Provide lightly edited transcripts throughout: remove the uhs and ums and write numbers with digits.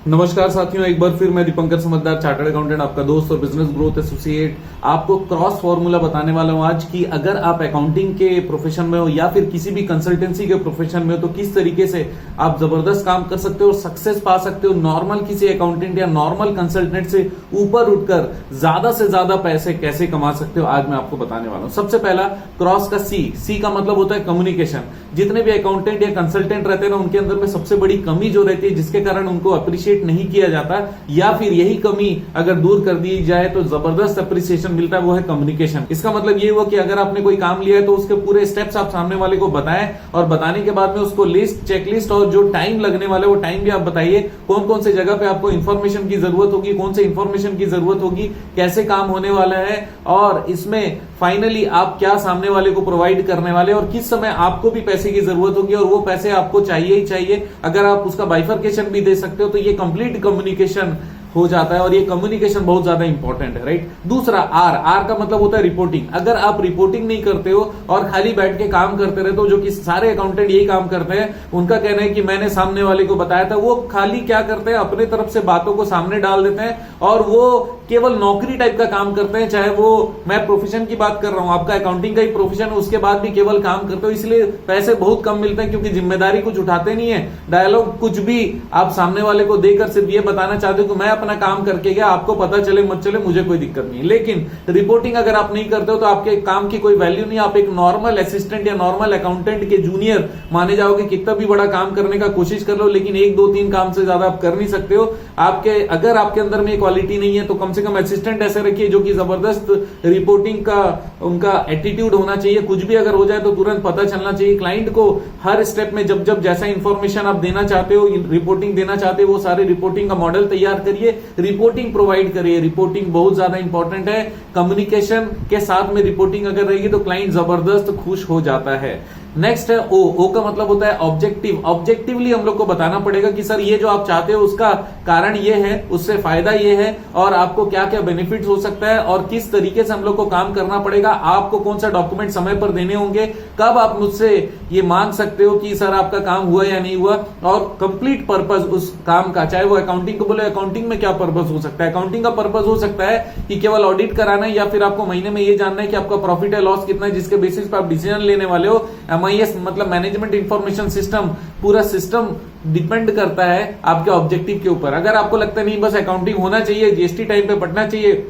नमस्कार साथियों, एक बार फिर मैं दीपंकर समझदार चार्टर्ड अकाउंटेंट, आपका दोस्त और बिजनेस ग्रोथ एसोसिएट, आपको क्रॉस फॉर्मूला बताने वाला हूं आज कि अगर आप अकाउंटिंग के प्रोफेशन में हो या फिर किसी भी कंसल्टेंसी के प्रोफेशन में हो तो किस तरीके से आप जबरदस्त काम कर सकते हो और सक्सेस पा सकते हो। नॉर्मल किसी अकाउंटेंट या नॉर्मल कंसल्टेंट से ऊपर उठकर ज्यादा से ज्यादा पैसे कैसे कमा सकते हो, आज मैं आपको बताने वाला हूं। सबसे पहला क्रॉस का सी का मतलब होता है कम्युनिकेशन। जितने भी अकाउंटेंट या कंसल्टेंट रहते हैं ना, उनके अंदर में सबसे बड़ी कमी जो रहती है, जिसके कारण उनको अप्रिशिएट नहीं किया जाता या फिर यही कमी अगर दूर कर दी जाए तो जबरदस्त अप्रिसिएशन मिलता है, वो है कम्युनिकेशन। इसका मतलब ये हुआ कि अगर आपने कोई काम लिया है तो उसके पूरे स्टेप्स आप सामने वाले को बताएं और बताने के बाद में उसको लिस्ट, चेकलिस्ट और जो टाइम लगने वाला है वो टाइम भी आप बताइए। कौन कौन से जगह पे आपको इंफॉर्मेशन की जरूरत होगी, कौन से इंफॉर्मेशन की जरूरत होगी, कैसे काम होने वाला है और इसमें फाइनली आप क्या सामने वाले को प्रोवाइड करने वाले और किस समय आपको भी पैसे की जरूरत होगी और वो पैसे आपको चाहिए ही चाहिए। अगर आप उसका बाइफर्केशन भी दे सकते हो तो ये कंप्लीट कम्युनिकेशन हो जाता है और ये कम्युनिकेशन बहुत ज्यादा इंपॉर्टेंट है, राइट। दूसरा आर का मतलब होता है रिपोर्टिंग। अगर आप रिपोर्टिंग नहीं करते हो और खाली बैठ के काम करते रहते हो, जो कि सारे अकाउंटेंट यही काम करते हैं, उनका कहना है कि मैंने सामने वाले को बताया था, वो खाली क्या करते हैं, अपने तरफ से बातों को सामने डाल देते हैं और वो केवल नौकरी टाइप का काम करते हैं। चाहे वो, मैं प्रोफेशन की बात कर रहा हूं, आपका अकाउंटिंग का ही प्रोफेशन है, उसके बाद भी केवल काम करते हो, इसलिए पैसे बहुत कम मिलते हैं क्योंकि जिम्मेदारी कुछ उठाते नहीं है। डायलॉग कुछ भी आप सामने वाले को देकर सिर्फ ये बताना चाहते हो कि मैं अपना काम करके गया, आपको पता चले मत चले मुझे कोई दिक्कत नहीं। लेकिन रिपोर्टिंग अगर आप नहीं करते हो तो आपके काम की कोई वैल्यू नहीं। आप एक नॉर्मल असिस्टेंट या नॉर्मल अकाउंटेंट के जूनियर माने जाओगे। कितना भी बड़ा काम करने का कोशिश कर लो, लेकिन 1 2 3 काम से ज्यादा आप कर नहीं सकते हो। अगर आपके अंदर में क्वालिटी नहीं है तो कम से कम असिस्टेंट ऐसे रखिए जो कि जबरदस्त रिपोर्टिंग का उनका एटीट्यूड होना चाहिए। कुछ भी अगर हो जाए तो तुरंत पता चलना चाहिए क्लाइंट को। हर स्टेप में जब जैसा इंफॉर्मेशन आप देना चाहते हो, रिपोर्टिंग देना चाहते हो, वो सारे रिपोर्टिंग का मॉडल तैयार करिए, रिपोर्टिंग प्रोवाइड करिए। रिपोर्टिंग बहुत ज्यादा इंपॉर्टेंट है। कम्युनिकेशन के साथ में रिपोर्टिंग अगर रहेगी तो क्लाइंट जबरदस्त खुश हो जाता है। नेक्स्ट है ओ का मतलब होता है ऑब्जेक्टिव। ऑब्जेक्टिवली हम लोग को बताना पड़ेगा कि सर ये जो आप चाहते हो उसका कारण ये है, उससे फायदा ये है और आपको क्या क्या बेनिफिट्स हो सकता है और किस तरीके से हम लोग को काम करना पड़ेगा। आपको कौन सा डॉक्यूमेंट समय पर देने होंगे, कब आप मुझसे ये मांग सकते हो कि सर आपका काम हुआ या नहीं हुआ, और कंप्लीट पर्पस उस काम का। चाहे वो अकाउंटिंग को बोले, अकाउंटिंग में क्या पर्पस हो सकता है। अकाउंटिंग का पर्पस हो सकता है कि केवल ऑडिट कराना है या फिर आपको महीने में ये जानना है कि आपका प्रॉफिट है लॉस कितना है, जिसके बेसिस पर आप डिसीजन लेने वाले हो। MIS मतलब मैनेजमेंट इंफॉर्मेशन सिस्टम, पूरा सिस्टम डिपेंड करता है आपके ऑब्जेक्टिव के ऊपर। अगर आपको लगता है नहीं बस अकाउंटिंग होना चाहिए, GST टाइम पे पढ़ना चाहिए,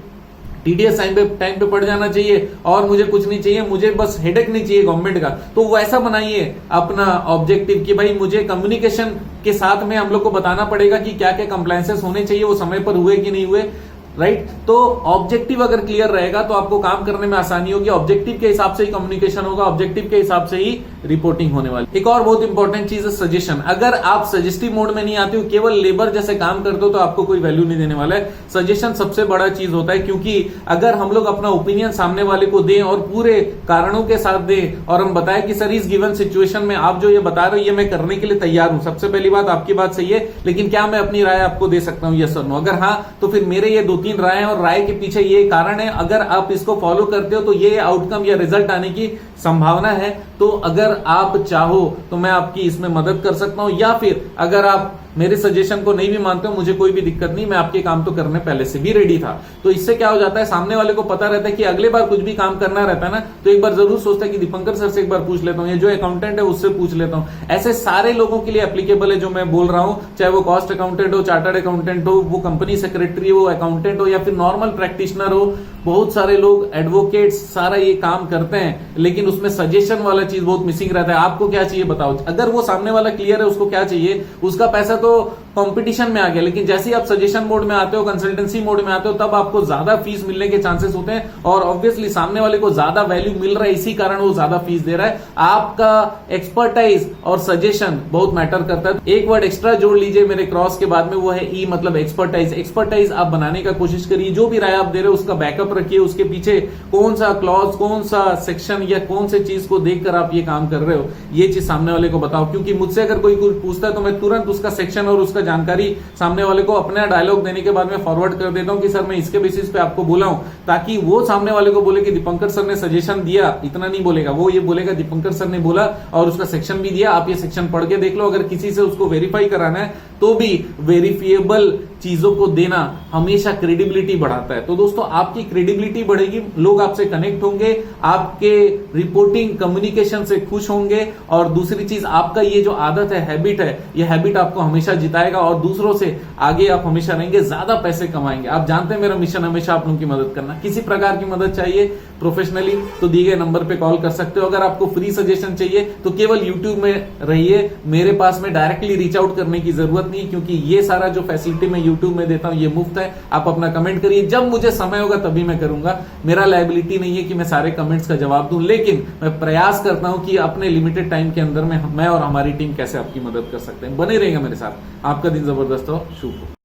TDS टाइम पे पड़ जाना चाहिए और मुझे कुछ नहीं चाहिए, मुझे बस हेडेक नहीं चाहिए गवर्नमेंट का, तो वैसा बनाइए अपना ऑब्जेक्टिव कि भाई मुझे कम्युनिकेशन के साथ में हम लोग को बताना पड़ेगा कि क्या क्या कंप्लायंसेस होने चाहिए, वो समय पर हुए कि नहीं हुए, राइट। तो ऑब्जेक्टिव अगर क्लियर रहेगा तो आपको काम करने में आसानी होगी। ऑब्जेक्टिव के हिसाब से ही कम्युनिकेशन होगा, ऑब्जेक्टिव के हिसाब से ही रिपोर्टिंग होने वाली। एक और बहुत इंपॉर्टेंट चीज है सजेशन। अगर आप सजेस्टिव मोड में नहीं आते हो, केवल लेबर जैसे काम करते हो, तो आपको कोई वैल्यू नहीं देने वाला है। सजेशन सबसे बड़ा चीज होता है, क्योंकि अगर हम लोग अपना ओपिनियन सामने वाले को दें और पूरे कारणों के साथ दें और हम बताएं कि सर इस गिवन सिचुएशन में आप जो ये बता रहे हो ये मैं करने के लिए तैयार हूं, सबसे पहली बात आपकी बात सही है, लेकिन क्या मैं अपनी राय आपको दे सकता हूं, यस और नो। अगर हाँ तो फिर मेरे ये 2 3 राय और राय के पीछे ये कारण है, अगर आप इसको फॉलो करते हो तो ये आउटकम या रिजल्ट आने की संभावना है। तो अगर आप चाहो तो मैं आपकी इसमें मदद कर सकता हूं, या फिर अगर आप मेरे सजेशन को नहीं भी मानते हो, मुझे कोई भी दिक्कत नहीं, मैं आपके काम तो करने पहले से भी रेडी था। तो इससे क्या हो जाता है, सामने वाले को पता रहता है कि अगले बार कुछ भी काम करना रहता है ना, तो एक बार जरूर सोचता है कि दीपंकर सर से एक बार पूछ लेता हूँ, ये जो अकाउंटेंट है उससे पूछ लेता हूँ। ऐसे सारे लोगों के लिए एप्लीकेबल है जो मैं बोल रहा हूं, चाहे वो कॉस्ट अकाउंटेंट हो, चार्टर्ड अकाउंटेंट हो, वो कंपनी सेक्रेटरी हो, अकाउंटेंट हो या फिर नॉर्मल प्रैक्टिशनर हो। बहुत सारे लोग एडवोकेट्स सारा ये काम करते हैं, लेकिन उसमें सजेशन वाला चीज बहुत मिसिंग रहता है। आपको क्या चाहिए बताओ। अगर वो सामने वाला क्लियर है उसको क्या चाहिए, उसका पैसा तो कंपटीशन में आ गया, लेकिन जैसे ही आप सजेशन मोड में आते हो, कंसल्टेंसी मोड में आते हो, तब आपको ज्यादा फीस मिलने के चांसेस होते हैं और ऑब्वियसली सामने वाले को ज्यादा वैल्यू मिल रहा है, इसी कारण वो ज्यादा फीस दे रहा है। आपका एक्सपर्टाइज और सजेशन बहुत मैटर करता है। एक वर्ड एक्स्ट्रा जोड़ लीजिए मेरे क्रॉस के बाद में, वो है ई मतलब एक्सपर्टाइज। एक्सपर्टाइज आप बनाने का कोशिश करिए। जो भी राय आप दे रहे हो उसका बैकअप रखिए, उसके पीछे कौन सा क्लॉज, कौन सा सेक्शन या कौन से चीज को देखकर आप ये काम कर रहे हो, ये चीज सामने वाले को बताओ। क्योंकि मुझसे अगर कोई कुछ पूछता है तो मैं तुरंत उसका सेक्शन और उसका जानकारी सामने वाले को अपना डायलॉग देने के बाद में फॉरवर्ड कर देता हूं कि सर मैं इसके बेसिस पे आपको बोला हूं, ताकि वो सामने वाले को बोले कि दीपंकर सर ने सजेशन दिया। इतना नहीं बोलेगा वो, ये बोलेगा दीपंकर सर ने बोला और उसका सेक्शन भी दिया, आप ये सेक्शन पढ़ के देख लो। अगर किसी से उसको वेरीफाई कराना है तो भी वेरीफिएबल चीजों को देना हमेशा क्रेडिबिलिटी बढ़ाता है। तो दोस्तों आपकी क्रेडिबिलिटी बढ़ेगी, लोग आपसे कनेक्ट होंगे, आपके रिपोर्टिंग कम्युनिकेशन से खुश होंगे, और दूसरी चीज आपका ये जो आदत है, हैबिट है, ये हैबिट आपको हमेशा जिताएगा और दूसरों से आगे आप हमेशा रहेंगे, ज्यादा पैसे कमाएंगे। आप जानते हैं मेरा मिशन हमेशा आप लोगों की मदद करना। किसी प्रकार की मदद चाहिए प्रोफेशनली तो दिए गए नंबर पे कॉल कर सकते हो। अगर आपको फ्री सजेशन चाहिए तो केवल यूट्यूब में रहिए, मेरे पास में डायरेक्टली रीच आउट करने की जरूरत नहीं, क्योंकि ये सारा जो फैसिलिटी मैं यूट्यूब में देता हूं ये मुफ्त है। आप अपना कमेंट करिए, जब मुझे समय होगा तभी मैं करूंगा। मेरा लायबिलिटी नहीं है कि मैं सारे कमेंट्स का जवाब दूं, लेकिन मैं प्रयास करता हूं कि अपने लिमिटेड टाइम के अंदर में मैं और हमारी टीम कैसे आपकी मदद कर सकते हैं। बने रहेंगे मेरे साथ। आपका दिन जबरदस्त हो, शुभ हो।